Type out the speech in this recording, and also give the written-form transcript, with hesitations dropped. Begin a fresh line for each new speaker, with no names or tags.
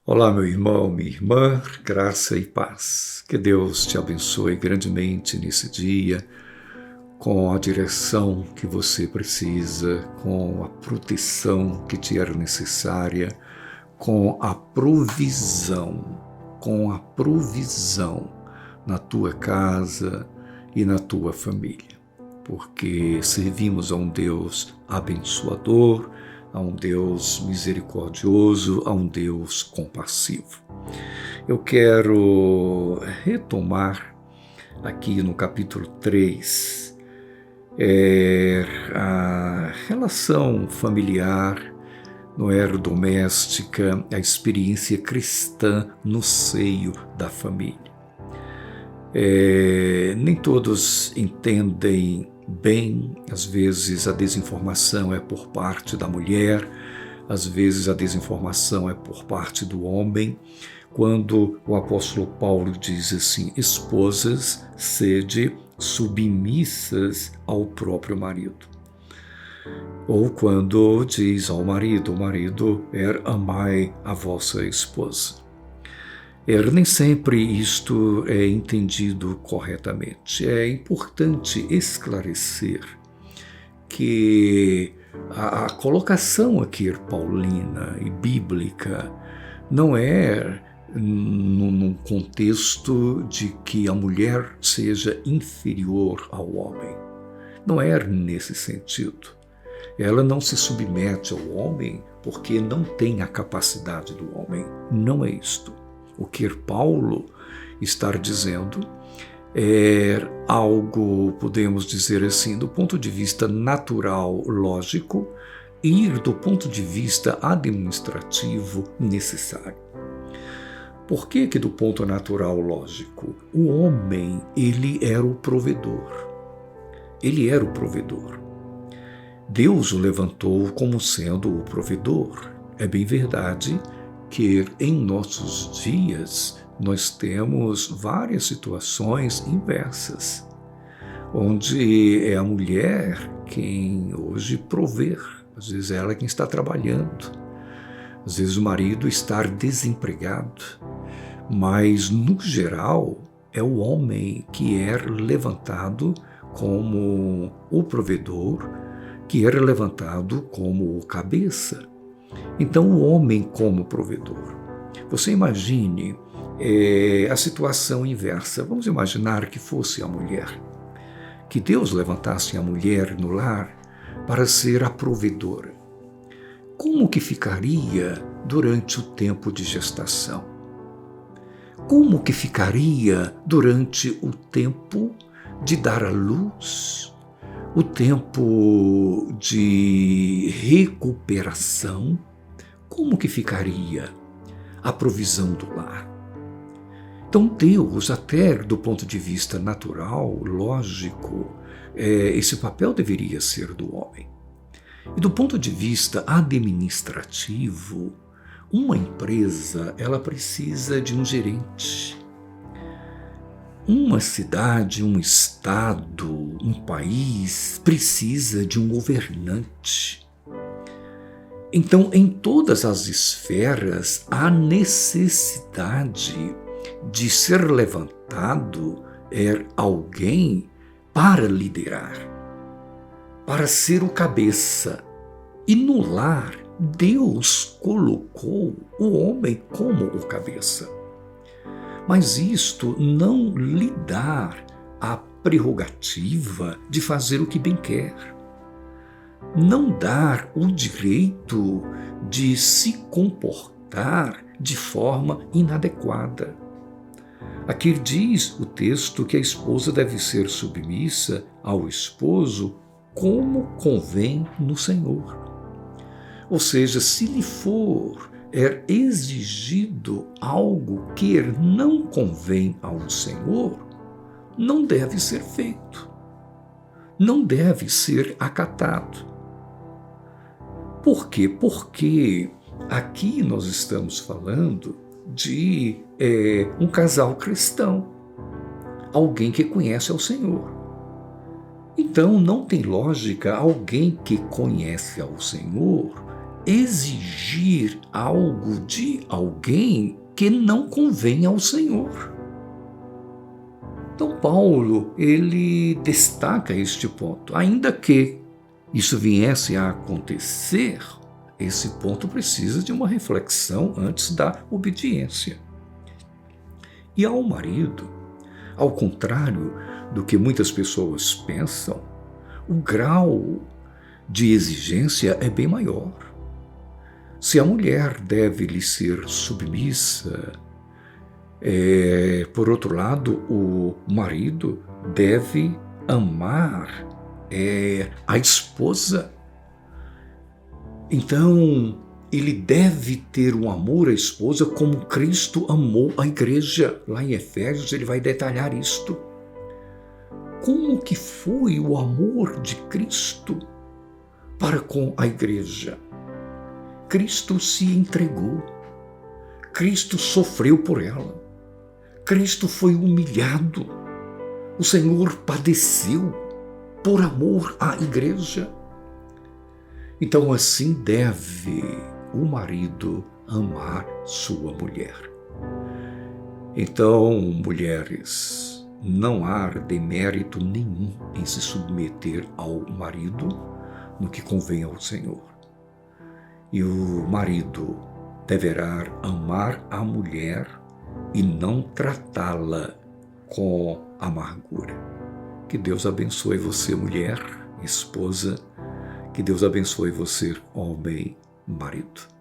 Olá, meu irmão, minha irmã, graça e paz. Que Deus te abençoe grandemente nesse dia, com a direção que você precisa, com a proteção que te era necessária, com a provisão na tua casa e na tua família. Porque servimos a um Deus abençoador, a um Deus misericordioso, a um Deus compassivo. Eu quero retomar aqui no capítulo 3 a relação familiar, doméstica, a experiência cristã no seio da família. Nem todos entendem bem, às vezes a desinformação é por parte da mulher, às vezes a desinformação é por parte do homem, quando o apóstolo Paulo diz assim: esposas, sede submissas ao próprio marido. Ou quando diz ao marido, amai a vossa esposa. Nem sempre isto é entendido corretamente. É importante esclarecer que a colocação aqui paulina e bíblica não é num contexto de que a mulher seja inferior ao homem. Não é nesse sentido. Ela não se submete ao homem porque não tem a capacidade do homem. Não é isto. O que Paulo está dizendo é algo, podemos dizer assim, do ponto de vista natural, lógico, e do ponto de vista administrativo, necessário. Por que do ponto natural, lógico? O homem, ele era o provedor. Ele era o provedor. Deus o levantou como sendo o provedor. É bem verdade que em nossos dias nós temos várias situações inversas, onde é a mulher quem hoje provê, às vezes é ela quem está trabalhando, às vezes o marido está desempregado, mas no geral é o homem que é levantado como o provedor, que é levantado como o cabeça. Então, o homem como provedor. Você imagine a situação inversa. Vamos imaginar que fosse a mulher. Que Deus levantasse a mulher no lar para ser a provedora. Como que ficaria durante o tempo de gestação? Como que ficaria durante o tempo de dar à luz? O tempo de recuperação, como que ficaria a provisão do lar? Então Deus, até do ponto de vista natural, lógico, esse papel deveria ser do homem. E do ponto de vista administrativo, uma empresa, ela precisa de um gerente. Uma cidade, um estado, um país precisa de um governante. Então, em todas as esferas, há necessidade de ser levantado alguém para liderar, para ser o cabeça. E no lar, Deus colocou o homem como o cabeça. Mas isto não lhe dá a prerrogativa de fazer o que bem quer. Não dá o direito de se comportar de forma inadequada. Aqui diz o texto que a esposa deve ser submissa ao esposo como convém no Senhor. Ou seja, se lhe for exigido algo que não convém ao Senhor, não deve ser feito, não deve ser acatado. Por quê? Porque aqui nós estamos falando de um casal cristão, alguém que conhece ao Senhor. Então não tem lógica alguém que conhece ao Senhor exigir algo de alguém que não convém ao Senhor. Então Paulo, ele destaca este ponto. Ainda que isso viesse a acontecer, esse ponto precisa de uma reflexão antes da obediência. E ao marido, ao contrário do que muitas pessoas pensam, o grau de exigência é bem maior. Se a mulher deve lhe ser submissa, por outro lado, o marido deve amar a esposa. Então, ele deve ter um amor à esposa como Cristo amou a igreja. Lá em Efésios ele vai detalhar isto. Como que foi o amor de Cristo para com a igreja? Cristo se entregou. Cristo sofreu por ela. Cristo foi humilhado. O Senhor padeceu por amor à igreja. Então, assim deve o marido amar sua mulher. Então, mulheres, não há demérito nenhum em se submeter ao marido no que convém ao Senhor. E o marido deverá amar a mulher e não tratá-la com amargura. Que Deus abençoe você, mulher, esposa. Que Deus abençoe você, homem, marido.